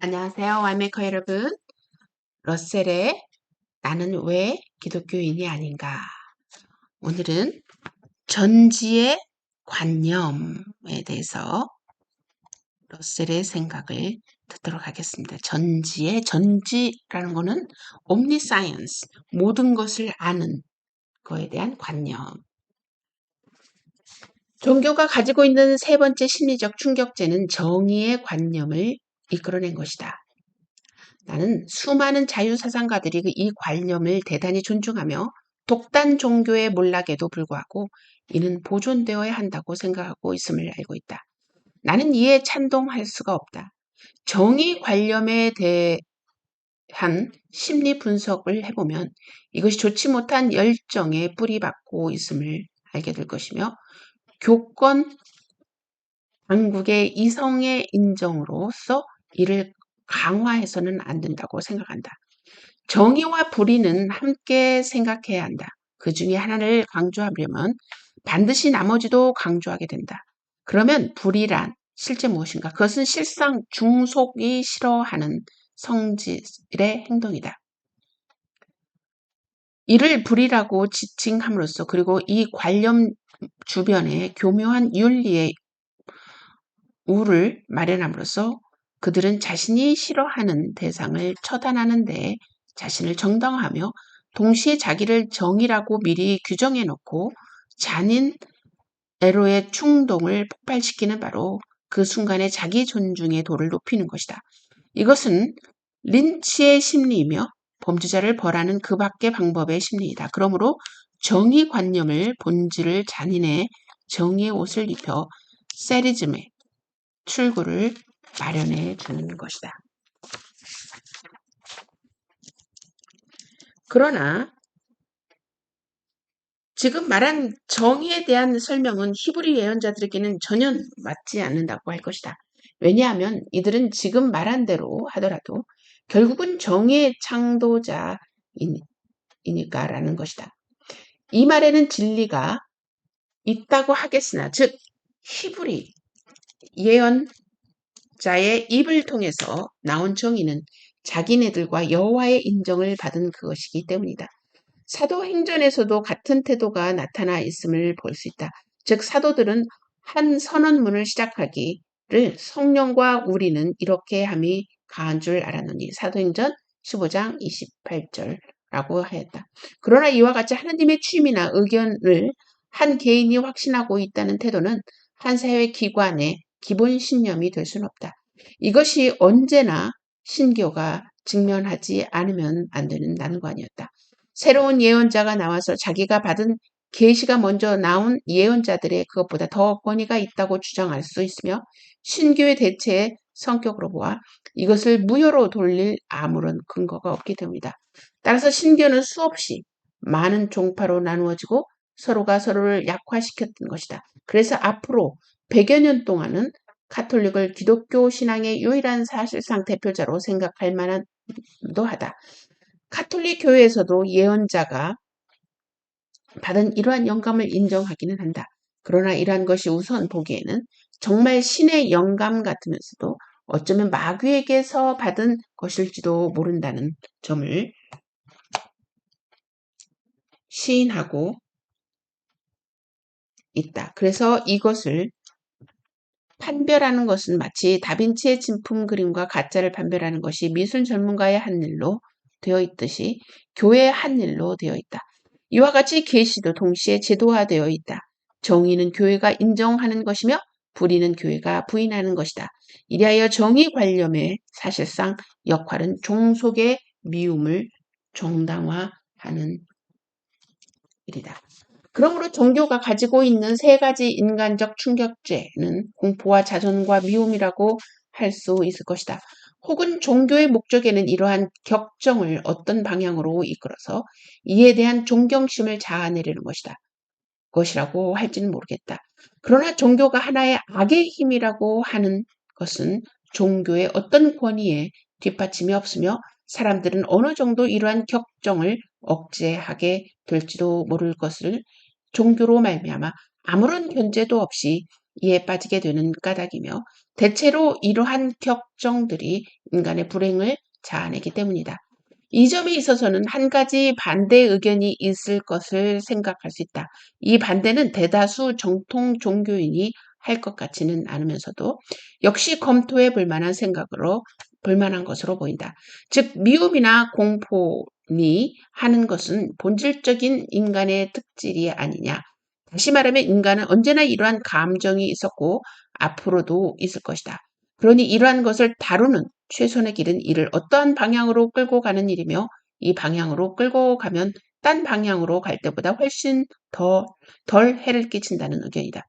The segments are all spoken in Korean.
안녕하세요. 와이메이커 여러분. 러셀의 나는 왜 기독교인이 아닌가. 오늘은 전지의 관념에 대해서 러셀의 생각을 듣도록 하겠습니다. 전지라는 거는 omniscience, 모든 것을 아는 거에 대한 관념. 종교가 가지고 있는 세 번째 심리적 충격제는 정의의 관념을 이끌어낸 것이다. 나는 수많은 자유사상가들이 이 관념을 대단히 존중하며 독단 종교의 몰락에도 불구하고 이는 보존되어야 한다고 생각하고 있음을 알고 있다. 나는 이에 찬동할 수가 없다. 정의 관념에 대한 심리 분석을 해보면 이것이 좋지 못한 열정에 뿌리박고 있음을 알게 될 것이며 교권 당국의 이성의 인정으로서 이를 강화해서는 안 된다고 생각한다. 정의와 불의는 함께 생각해야 한다. 그 중에 하나를 강조하려면 반드시 나머지도 강조하게 된다. 그러면 불의란 실제 무엇인가? 그것은 실상 중속이 싫어하는 성질의 행동이다. 이를 불의라고 지칭함으로써 그리고 이 관념 주변에 교묘한 윤리의 우를 마련함으로써 그들은 자신이 싫어하는 대상을 처단하는 데 자신을 정당화하며 동시에 자기를 정의라고 미리 규정해 놓고 잔인 애로의 충동을 폭발시키는 바로 그 순간의 자기 존중의 도를 높이는 것이다. 이것은 린치의 심리이며 범죄자를 벌하는 그 밖의 방법의 심리이다. 그러므로 정의관념을 본질을 잔인해 정의의 옷을 입혀 세리즘에 출구를 마련해 주는 것이다. 그러나 지금 말한 정의에 대한 설명은 히브리 예언자들에게는 전혀 맞지 않는다고 할 것이다. 왜냐하면 이들은 지금 말한 대로 하더라도 결국은 정의의 창조자이니까라는 것이다. 이 말에는 진리가 있다고 하겠으나 즉 히브리 예언자의 입을 통해서 나온 정의는 자기네들과 여호와의 인정을 받은 그것이기 때문이다. 사도행전에서도 같은 태도가 나타나 있음을 볼 수 있다. 즉 사도들은 한 선언문을 시작하기를 성령과 우리는 이렇게 함이 가한 줄 알았노니 사도행전 15장 28절라고 하였다. 그러나 이와 같이 하나님의 취임이나 의견을 한 개인이 확신하고 있다는 태도는 한 사회 기관의 기본 신념이 될 수는 없다. 이것이 언제나 신교가 직면하지 않으면 안 되는 난관이었다. 새로운 예언자가 나와서 자기가 받은 계시가 먼저 나온 예언자들의 그것보다 더 권위가 있다고 주장할 수 있으며 신교의 대체의 성격으로 보아 이것을 무효로 돌릴 아무런 근거가 없기 때문이다. 따라서 신교는 수없이 많은 종파로 나누어지고 서로가 서로를 약화시켰던 것이다. 그래서 앞으로 100여 년 동안은 카톨릭을 기독교 신앙의 유일한 사실상 대표자로 생각할 만도 하다. 카톨릭 교회에서도 예언자가 받은 이러한 영감을 인정하기는 한다. 그러나 이러한 것이 우선 보기에는 정말 신의 영감 같으면서도 어쩌면 마귀에게서 받은 것일지도 모른다는 점을 시인하고 있다. 그래서 이것을 판별하는 것은 마치 다빈치의 진품 그림과 가짜를 판별하는 것이 미술 전문가의 한 일로 되어 있듯이 교회의 한 일로 되어 있다. 이와 같이 계시도 동시에 제도화되어 있다. 정의는 교회가 인정하는 것이며 불의는 교회가 부인하는 것이다. 이리하여 정의 관념의 사실상 역할은 종속의 미움을 정당화하는 일이다. 그러므로 종교가 가지고 있는 세 가지 인간적 충격죄는 공포와 자존과 미움이라고 할 수 있을 것이다. 혹은 종교의 목적에는 이러한 격정을 어떤 방향으로 이끌어서 이에 대한 존경심을 자아내려는 것이라고 할지는 모르겠다. 그러나 종교가 하나의 악의 힘이라고 하는 것은 종교의 어떤 권위에 뒷받침이 없으며 사람들은 어느 정도 이러한 격정을 억제하게 될지도 모를 것을 종교로 말미암아 아무런 견제도 없이 이에 빠지게 되는 까닭이며 대체로 이러한 격정들이 인간의 불행을 자아내기 때문이다. 이 점에 있어서는 한 가지 반대 의견이 있을 것을 생각할 수 있다. 이 반대는 대다수 정통 종교인이 할 것 같지는 않으면서도 역시 검토해 볼 만한 생각으로 볼만한 것으로 보인다. 즉 미움이나 공포니 하는 것은 본질적인 인간의 특질이 아니냐. 다시 말하면 인간은 언제나 이러한 감정이 있었고 앞으로도 있을 것이다. 그러니 이러한 것을 다루는 최선의 길은 이를 어떠한 방향으로 끌고 가는 일이며 이 방향으로 끌고 가면 딴 방향으로 갈 때보다 훨씬 덜 해를 끼친다는 의견이다.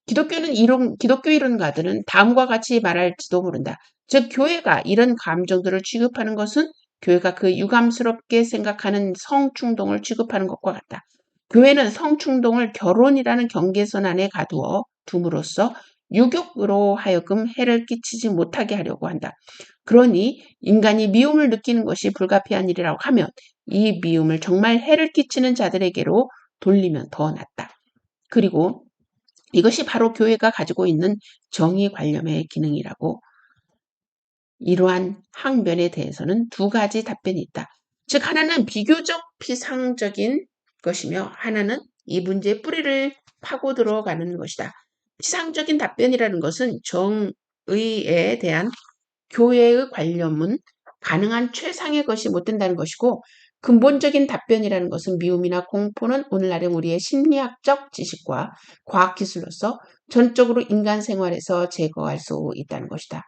기독교 이론가들은 다음과 같이 말할지도 모른다. 즉 교회가 이런 감정들을 취급하는 것은 교회가 그 유감스럽게 생각하는 성충동을 취급하는 것과 같다. 교회는 성충동을 결혼이라는 경계선 안에 가두어 둠으로써 유격으로 하여금 해를 끼치지 못하게 하려고 한다. 그러니 인간이 미움을 느끼는 것이 불가피한 일이라고 하면 이 미움을 정말 해를 끼치는 자들에게로 돌리면 더 낫다. 그리고 이것이 바로 교회가 가지고 있는 정의관념의 기능이라고. 이러한 항변에 대해서는 두 가지 답변이 있다. 즉 하나는 비교적 피상적인 것이며 하나는 이 문제의 뿌리를 파고 들어가는 것이다. 피상적인 답변이라는 것은 정의에 대한 교회의 관념은 가능한 최상의 것이 못 된다는 것이고 근본적인 답변이라는 것은 미움이나 공포는 오늘날의 우리의 심리학적 지식과 과학기술로서 전적으로 인간 생활에서 제거할 수 있다는 것이다.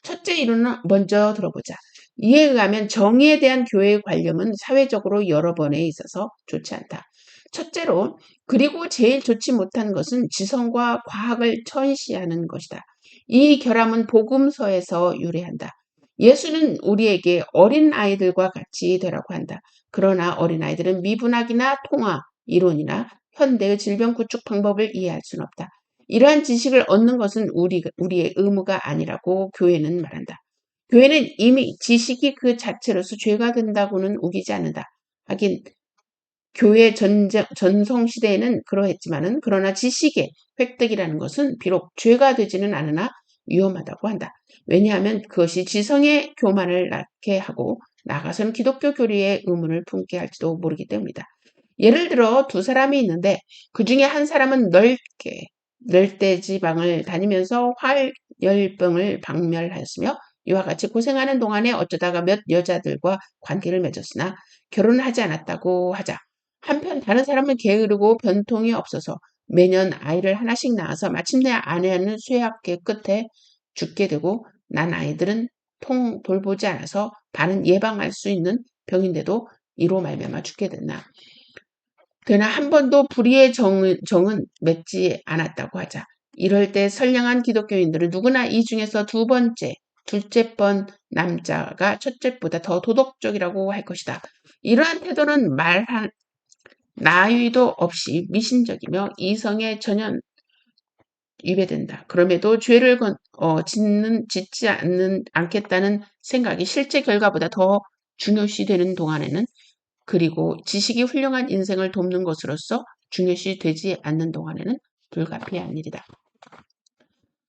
첫째 이론은 먼저 들어보자. 이에 의하면 정의에 대한 교회의 관념은 사회적으로 여러 번에 있어서 좋지 않다. 첫째로 그리고 제일 좋지 못한 것은 지성과 과학을 천시하는 것이다. 이 결함은 복음서에서 유래한다. 예수는 우리에게 어린 아이들과 같이 되라고 한다. 그러나 어린 아이들은 미분학이나 통화, 이론이나 현대의 질병 구축 방법을 이해할 수는 없다. 이러한 지식을 얻는 것은 우리의 의무가 아니라고 교회는 말한다. 교회는 이미 지식이 그 자체로서 죄가 된다고는 우기지 않는다. 하긴 교회 전성시대에는 그러했지만은 그러나 지식의 획득이라는 것은 비록 죄가 되지는 않으나 위험하다고 한다. 왜냐하면 그것이 지성의 교만을 낳게 하고 나아가서는 기독교 교리의 의문을 품게 할지도 모르기 때문이다. 예를 들어 두 사람이 있는데 그 중에 한 사람은 넓게 열대지방을 다니면서 활열병을 박멸하였으며 이와 같이 고생하는 동안에 어쩌다가 몇 여자들과 관계를 맺었으나 결혼을 하지 않았다고 하자. 한편 다른 사람은 게으르고 변통이 없어서 매년 아이를 하나씩 낳아서 마침내 아내는 쇠학계 끝에 죽게 되고 난 아이들은 돌보지 않아서 반은 예방할 수 있는 병인데도 이로 말미암아 죽게 됐나. 그러나 한 번도 불의의 정은 맺지 않았다고 하자. 이럴 때 선량한 기독교인들은 누구나 이 중에서 둘째 번 남자가 첫째보다 더 도덕적이라고 할 것이다. 이러한 태도는 나위도 없이 미신적이며 이성에 전혀 위배된다. 그럼에도 죄를 짓지 않겠다는 생각이 실제 결과보다 더 중요시 되는 동안에는 그리고 지식이 훌륭한 인생을 돕는 것으로서 중요시 되지 않는 동안에는 불가피한 일이다.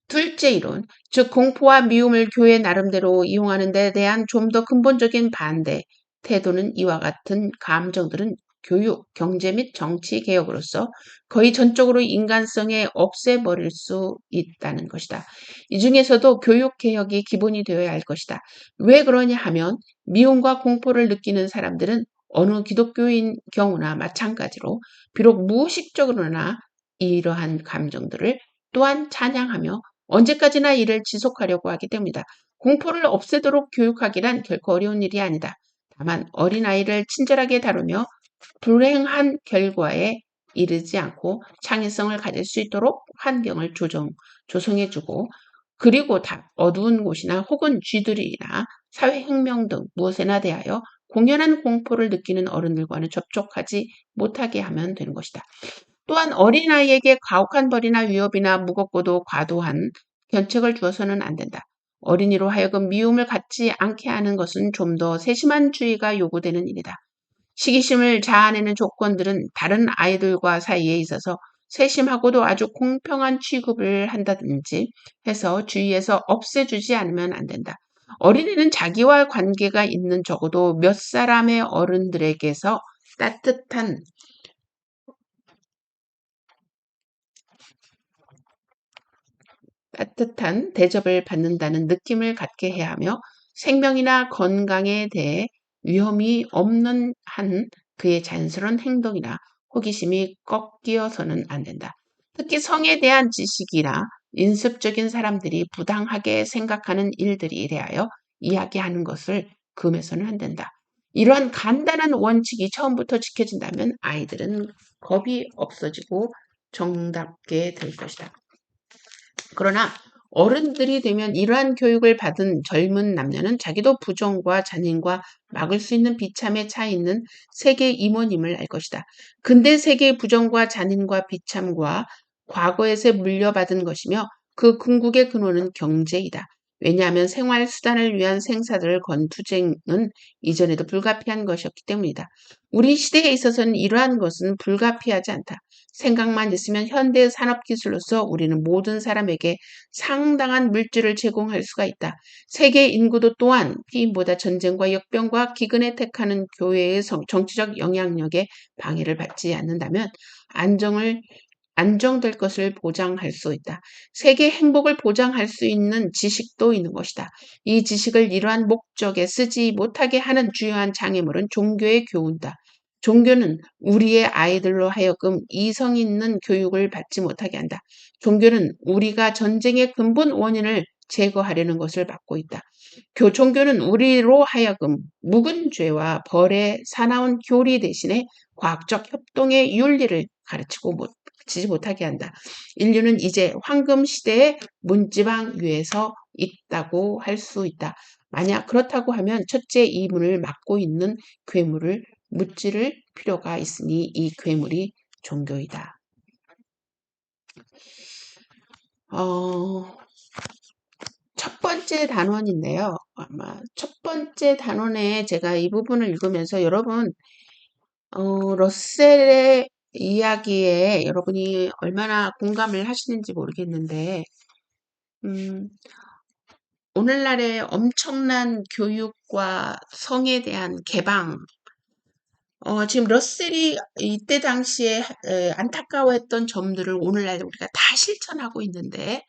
둘째 이론, 즉 공포와 미움을 교회 나름대로 이용하는 데 대한 좀 더 근본적인 반대 태도는 이와 같은 감정들은 교육, 경제 및 정치 개혁으로서 거의 전적으로 인간성에 없애버릴 수 있다는 것이다. 이 중에서도 교육 개혁이 기본이 되어야 할 것이다. 왜 그러냐 하면 미움과 공포를 느끼는 사람들은 어느 기독교인 경우나 마찬가지로 비록 무의식적으로나 이러한 감정들을 또한 찬양하며 언제까지나 이를 지속하려고 하기 때문이다. 공포를 없애도록 교육하기란 결코 어려운 일이 아니다. 다만 어린아이를 친절하게 다루며 불행한 결과에 이르지 않고 창의성을 가질 수 있도록 환경을 조성해주고 그리고 어두운 곳이나 혹은 쥐들이나 사회혁명 등 무엇에나 대하여 공연한 공포를 느끼는 어른들과는 접촉하지 못하게 하면 되는 것이다. 또한 어린아이에게 가혹한 벌이나 위협이나 무겁고도 과도한 견책을 주어서는 안 된다. 어린이로 하여금 미움을 갖지 않게 하는 것은 좀 더 세심한 주의가 요구되는 일이다. 시기심을 자아내는 조건들은 다른 아이들과 사이에 있어서 세심하고도 아주 공평한 취급을 한다든지 해서 주위에서 없애주지 않으면 안 된다. 어린이는 자기와 관계가 있는 적어도 몇 사람의 어른들에게서 따뜻한 대접을 받는다는 느낌을 갖게 해야 하며 생명이나 건강에 대해 위험이 없는 한 그의 자연스러운 행동이나 호기심이 꺾여서는 안 된다. 특히 성에 대한 지식이나 인습적인 사람들이 부당하게 생각하는 일들에 대하여 이야기하는 것을 금해서는 안 된다. 이러한 간단한 원칙이 처음부터 지켜진다면 아이들은 겁이 없어지고 정답게 될 것이다. 그러나 어른들이 되면 이러한 교육을 받은 젊은 남녀는 자기도 부정과 잔인과 막을 수 있는 비참에 차 있는 세계의 임원임을 알 것이다. 근대 세계의 부정과 잔인과 비참과 과거에서 물려받은 것이며 그 궁극의 근원은 경제이다. 왜냐하면 생활 수단을 위한 생사들 건 투쟁은 이전에도 불가피한 것이었기 때문이다. 우리 시대에 있어서는 이러한 것은 불가피하지 않다. 생각만 있으면 현대 산업기술로서 우리는 모든 사람에게 상당한 물질을 제공할 수가 있다. 세계 인구도 또한 피임보다 전쟁과 역병과 기근에 택하는 교회의 정치적 영향력에 방해를 받지 않는다면 안정될 것을 보장할 수 있다. 세계 행복을 보장할 수 있는 지식도 있는 것이다. 이 지식을 이러한 목적에 쓰지 못하게 하는 주요한 장애물은 종교의 교훈이다. 종교는 우리의 아이들로 하여금 이성 있는 교육을 받지 못하게 한다. 종교는 우리가 전쟁의 근본 원인을 제거하려는 것을 막고 있다. 종교는 우리로 하여금 묵은 죄와 벌의 사나운 교리 대신에 과학적 협동의 윤리를 가르치지 못하게 한다. 인류는 이제 황금 시대의 문지방 위에서 있다고 할 수 있다. 만약 그렇다고 하면 첫째 이 문을 막고 있는 괴물을 무찌를 필요가 있으니 이 괴물이 종교이다. 첫 번째 단원인데요. 아마 첫 번째 단원에 제가 이 부분을 읽으면서 여러분, 러셀의 이야기에 여러분이 얼마나 공감을 하시는지 모르겠는데, 음, 오늘날의 엄청난 교육과 성에 대한 개방, 지금 러셀이 이때 당시에 안타까워했던 점들을 오늘날 우리가 다 실천하고 있는데,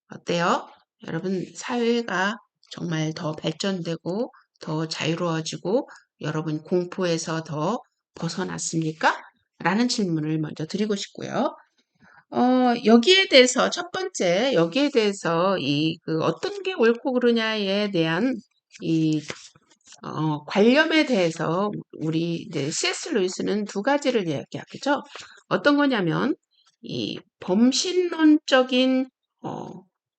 어때요? 여러분, 사회가 정말 더 발전되고 더 자유로워지고 여러분 공포에서 더 벗어났습니까? 라는 질문을 먼저 드리고 싶고요. 여기에 대해서 첫 번째, 여기에 대해서 어떤 게 옳고 그르냐에 대한 이 관념에 대해서 우리 이제 C.S. 루이스는 두 가지를 이야기하겠죠. 어떤 거냐면 이 범신론적인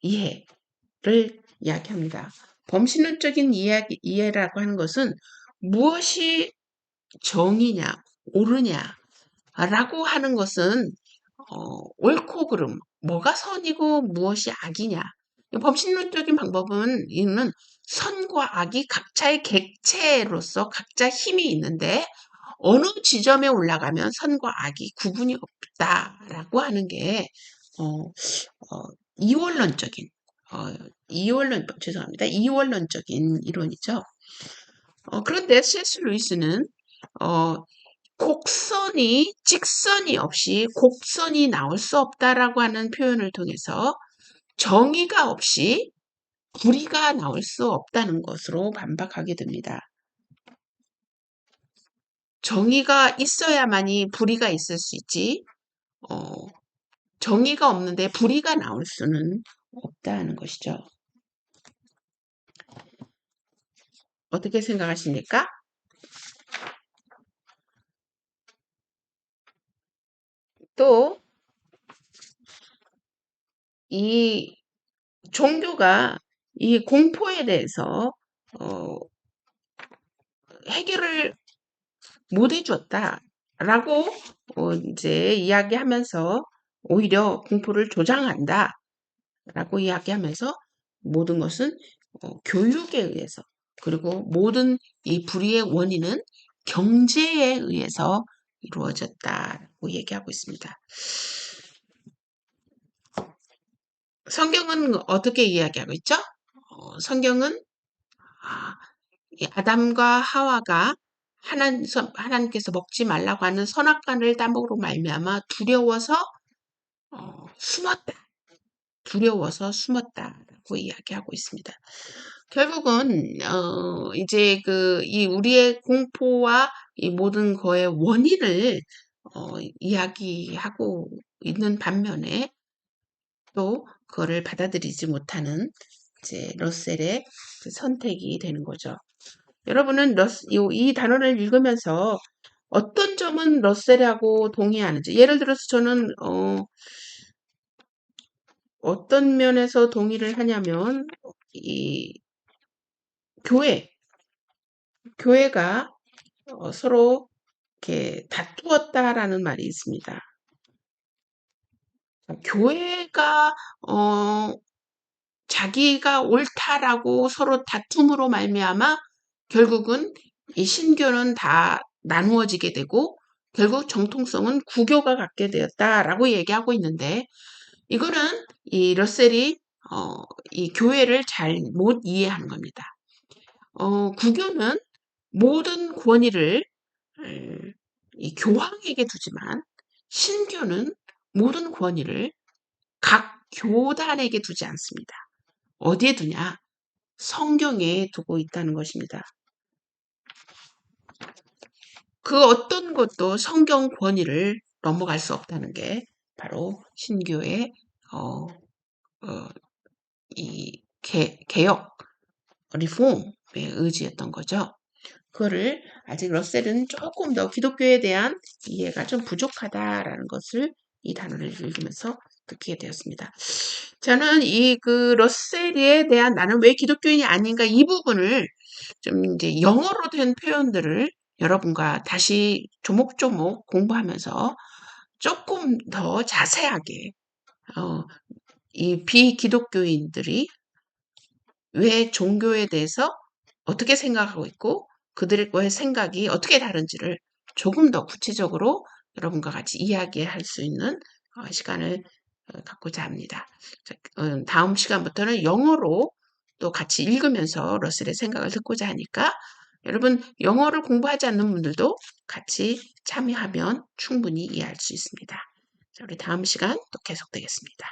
이해를 이야기합니다. 범신론적인 이해라고 하는 것은 무엇이 정이냐, 옳으냐라고 하는 것은 옳고 그름, 뭐가 선이고 무엇이 악이냐. 범신론적인 방법은 이는 선과 악이 각자의 객체로서 각자 힘이 있는데 어느 지점에 올라가면 선과 악이 구분이 없다라고 하는 게 어, 이원론적인 죄송합니다. 이원론적인 이론이죠. 그런데 C.S. 루이스는 직선이 없이 곡선이 나올 수 없다라고 하는 표현을 통해서 정의가 없이 불의가 나올 수 없다는 것으로 반박하게 됩니다. 정의가 있어야만이 불의가 있을 수 있지, 정의가 없는데 불의가 나올 수는 없다는 것이죠. 어떻게 생각하십니까? 또, 이 종교가 이 공포에 대해서 해결을 못 해줬다라고 이제 이야기하면서 오히려 공포를 조장한다라고 이야기하면서 모든 것은 교육에 의해서 그리고 모든 이 불의의 원인은 경제에 의해서 이루어졌다라고 얘기하고 있습니다. 성경은 어떻게 이야기하고 있죠? 성경은 이 아담과 하와가 하나님께서 먹지 말라고 하는 선악과를 따먹으로 말미암아 두려워서 숨었다. 두려워서 숨었다라고 이야기하고 있습니다. 결국은 이제 이 우리의 공포와 이 모든 거의 원인을 이야기하고 있는 반면에 또 그거를 받아들이지 못하는 이제 러셀의 그 선택이 되는 거죠. 여러분은 이 단어를 읽으면서 어떤 점은 러셀하고 동의하는지, 예를 들어서 저는 어떤 면에서 동의를 하냐면 이 교회가 서로 이렇게 다투었다라는 말이 있습니다. 교회가 자기가 옳다라고 서로 다툼으로 말미암아 결국은 이 신교는 다 나누어지게 되고 결국 정통성은 구교가 갖게 되었다라고 얘기하고 있는데, 이거는 이 러셀이 이 교회를 잘 못 이해하는 겁니다. 구교는 모든 권위를 이 교황에게 두지만 신교는 모든 권위를 각 교단에게 두지 않습니다. 어디에 두냐? 성경에 두고 있다는 것입니다. 그 어떤 것도 성경 권위를 넘어갈 수 없다는 게 바로 신교의 이 개혁, 리폼의 의지였던 거죠. 그거를 아직 러셀은 조금 더 기독교에 대한 이해가 좀 부족하다라는 것을 이 단어를 읽으면서 듣게 되었습니다. 저는 러셀에 대한 나는 왜 기독교인이 아닌가 이 부분을 좀 이제 영어로 된 표현들을 여러분과 다시 조목조목 공부하면서 조금 더 자세하게 이 비기독교인들이 왜 종교에 대해서 어떻게 생각하고 있고 그들의 생각이 어떻게 다른지를 조금 더 구체적으로 여러분과 같이 이야기할 수 있는 시간을 갖고자 합니다. 다음 시간부터는 영어로 또 같이 읽으면서 러셀의 생각을 듣고자 하니까 여러분 영어를 공부하지 않는 분들도 같이 참여하면 충분히 이해할 수 있습니다. 우리 다음 시간 또 계속되겠습니다.